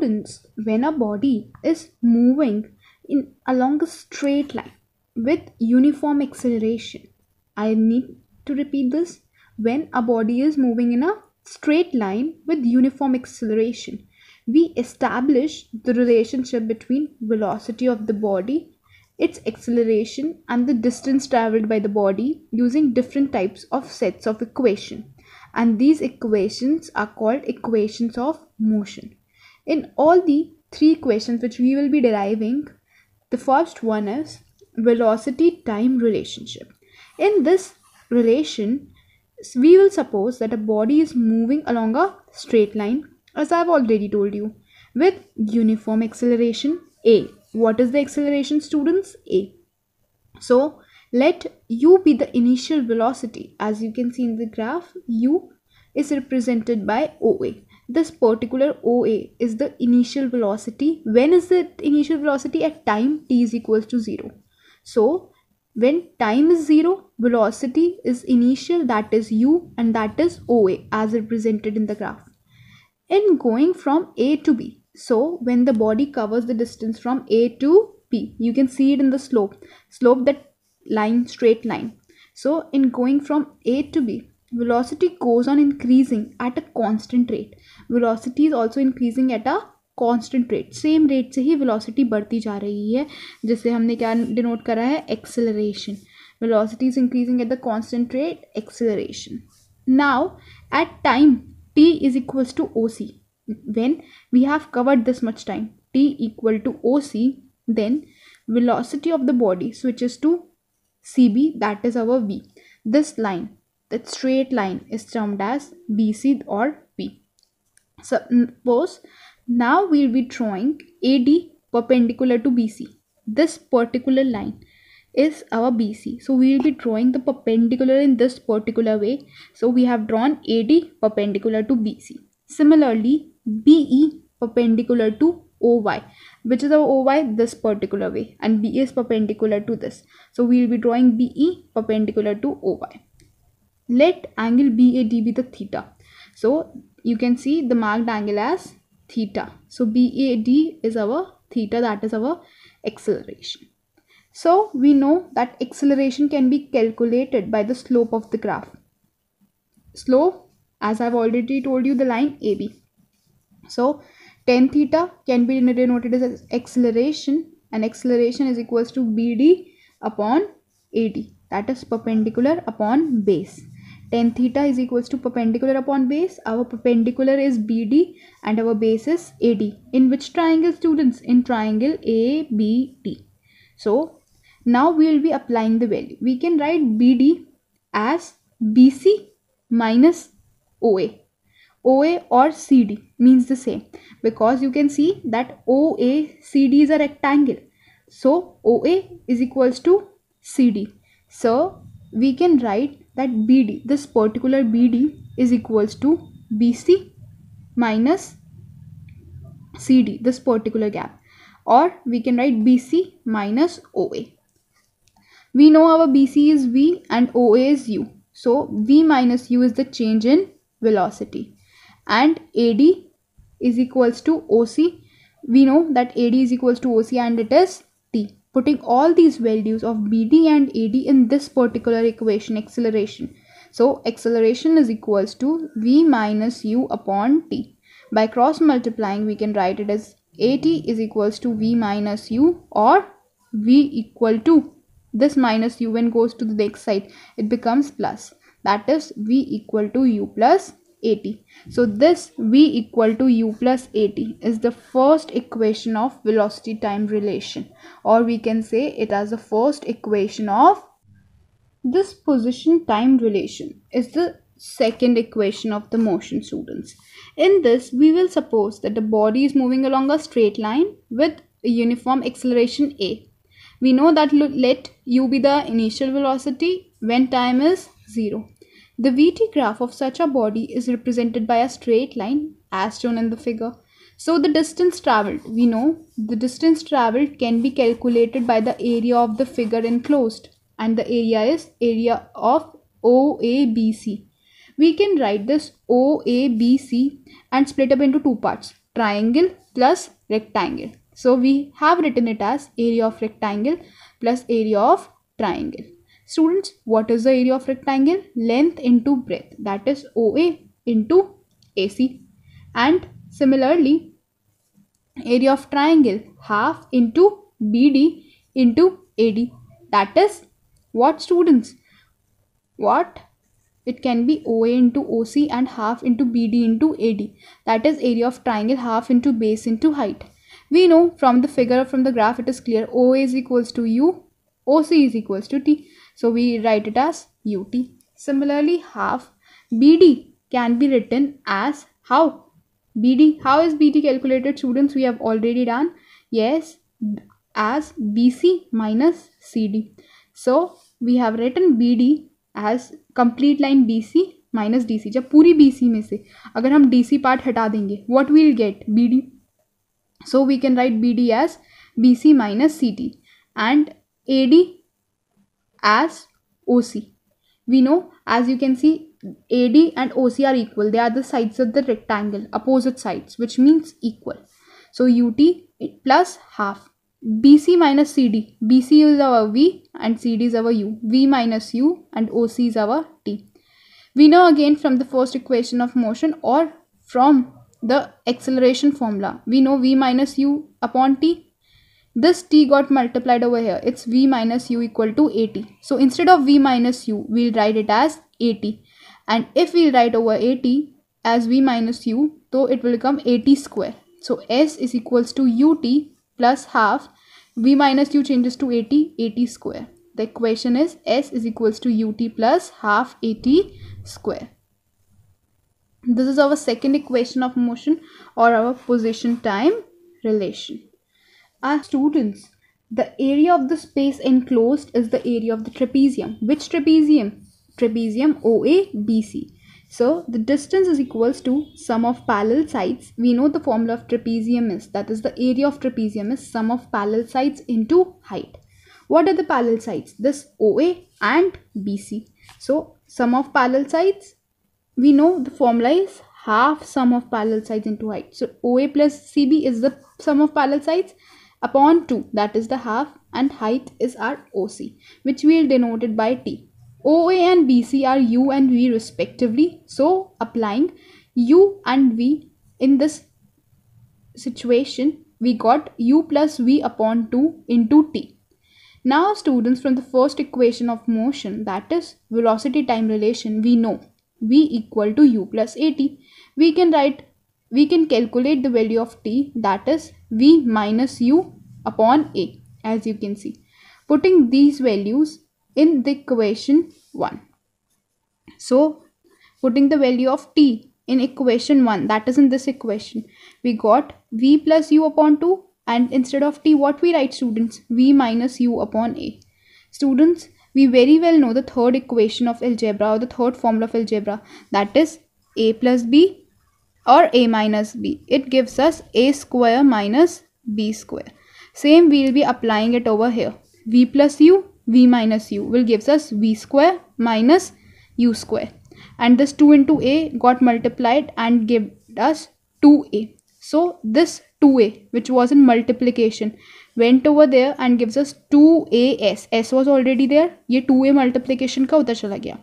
Students, when a body is moving along a straight line with uniform acceleration, I need to repeat this. When a body is moving in a straight line with uniform acceleration, we establish the relationship between velocity of the body, its acceleration, and the distance traveled by the body using different types of sets of equations. And these equations are called equations of motion. In all the three equations which we will be deriving, the first one is velocity time relationship. In this relation, we will suppose that a body is moving along a straight line, as I have already told you, with uniform acceleration a. What is the acceleration, students? A. So let u be the initial velocity. As you can see in the graph, u is represented by OA. This particular OA is the initial velocity. When is the initial velocity? At time t is equals to 0. So when time is 0, velocity is initial, that is u, and that is OA as represented in the graph. In going from A to B, so when the body covers the distance from A to B, you can see it in the slope that line, straight line. So in going from A to B, velocity goes on increasing at a constant rate. Velocity is also increasing at a constant rate. Same rate से ही velocity बढ़ती जा रही है, जिसे हमने क्या denote करा है? Acceleration. Velocity is increasing at the constant rate, acceleration. Now at time t is equals to OC, when we have covered this much time, t equal to OC, then velocity of the body switches to CB, that is our V. This line, that straight line, is termed as BC or P. Suppose now we will be drawing AD perpendicular to BC. This particular line is our BC. So we will be drawing the perpendicular in this particular way. So we have drawn AD perpendicular to BC. Similarly, BE perpendicular to OY, which is our OY this particular way, and BE is perpendicular to this. So we will be drawing BE perpendicular to OY. Let angle BAD be the theta. So you can see the marked angle as theta. So BAD is our theta, that is our acceleration. So we know that acceleration can be calculated by the slope of the graph. Slope, as I've already told you, the line AB. So tan theta can be denoted as acceleration, and acceleration is equals to BD upon AD, that is perpendicular upon base. Tan theta is equals to perpendicular upon base. Our perpendicular is BD and our base is AD. In which triangle, students? In triangle ABD. So now we will be applying the value. We can write BD as BC minus OA. OA or CD means the same, because you can see that OACD is a rectangle. So OA is equals to CD. So we can write that BD, this particular BD, is equals to BC minus CD, this particular gap. Or we can write BC minus OA. We know our BC is V and OA is U. So V minus U is the change in velocity. And AD is equals to OC. We know that AD is equals to OC and it is T. Putting all these values of BD and AD in this particular equation, acceleration. So acceleration is equals to V minus U upon T. By cross multiplying, we can write it as AT is equals to V minus U, or V equal to this minus U, when goes to the next side, it becomes plus. That is V equal to U plus AT. So this V equal to U plus AT is the first equation of velocity time relation, or we can say it as the first equation of this position time relation is the second equation of the motion, students. In this, we will suppose that the body is moving along a straight line with a uniform acceleration A. We know that let U be the initial velocity when time is 0. The VT graph of such a body is represented by a straight line as shown in the figure. So the distance traveled, we know the distance traveled can be calculated by the area of the figure enclosed, and the area is area of OABC. We can write this OABC and split up into two parts. triangle plus rectangle. So we have written it as area of rectangle plus area of triangle. Students, what is the area of rectangle? Length into breadth, that is OA into AC. And similarly, area of triangle, half into BD into AD. That is what, students? What? It can be OA into OC and half into BD into AD. That is area of triangle, half into base into height. We know from the figure, from the graph, it is clear. OA is equals to U, OC is equals to T. So we write it as UT. Similarly, half BD can be written as how? BD. How is BD calculated, students? We have already done. Yes, as BC minus CD. So we have written BD as complete line BC minus DC. जब पूरी BC में से अगर हम DC part हटा देंगे, what we'll get? BD. So we can write BD as BC minus CD and AD as OC. We know, as you can see, AD and OC are equal. They are the sides of the rectangle, opposite sides, which means equal. So UT plus half. BC minus CD. BC is our V and CD is our U. V minus U and OC is our T. We know again from the first equation of motion or from the acceleration formula. We know V minus U upon T. This T got multiplied over here. It's V minus U equal to AT. So instead of V minus U, we'll write it as AT. And if we write over AT as V minus U, so it will become AT square. So S is equals to UT plus half. V minus U changes to AT square. The equation is S is equals to UT plus half AT square. This is our second equation of motion or our position time relation. Our students, the area of the space enclosed is the area of the trapezium. Which trapezium? Trapezium OABC. So the distance is equals to sum of parallel sides. We know the formula of trapezium is, that is the area of trapezium is sum of parallel sides into height. What are the parallel sides? This OA and BC. So sum of parallel sides, we know the formula is half sum of parallel sides into height. So OA plus CB is the sum of parallel sides upon 2, that is the half, and height is our OC, which we will denote it by T. OA and BC are U and V respectively. So applying U and V in this situation, we got U plus V upon 2 into T. Now students, from the first equation of motion, that is velocity time relation, we know V equal to U plus AT. We can calculate the value of T, that is V minus U upon A, as you can see. Putting these values in the equation 1. So putting the value of T in equation 1, that is in this equation, we got V plus U upon 2, and instead of T, what we write, students? V minus U upon A. Students, we very well know the third equation of algebra or the third formula of algebra, that is A plus B or A minus B. It gives us A square minus B square. Same, we will be applying it over here. V plus U, V minus U will gives us V square minus U square. And this 2 into A got multiplied and gave us 2A. So this 2A, which was in multiplication, went over there and gives us 2AS. S was already there. ये 2A multiplication का उधर चला गया.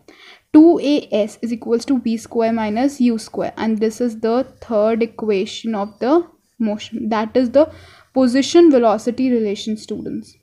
2AS is equals to V square minus U square. And this is the third equation of the motion. That is the position velocity relation, students.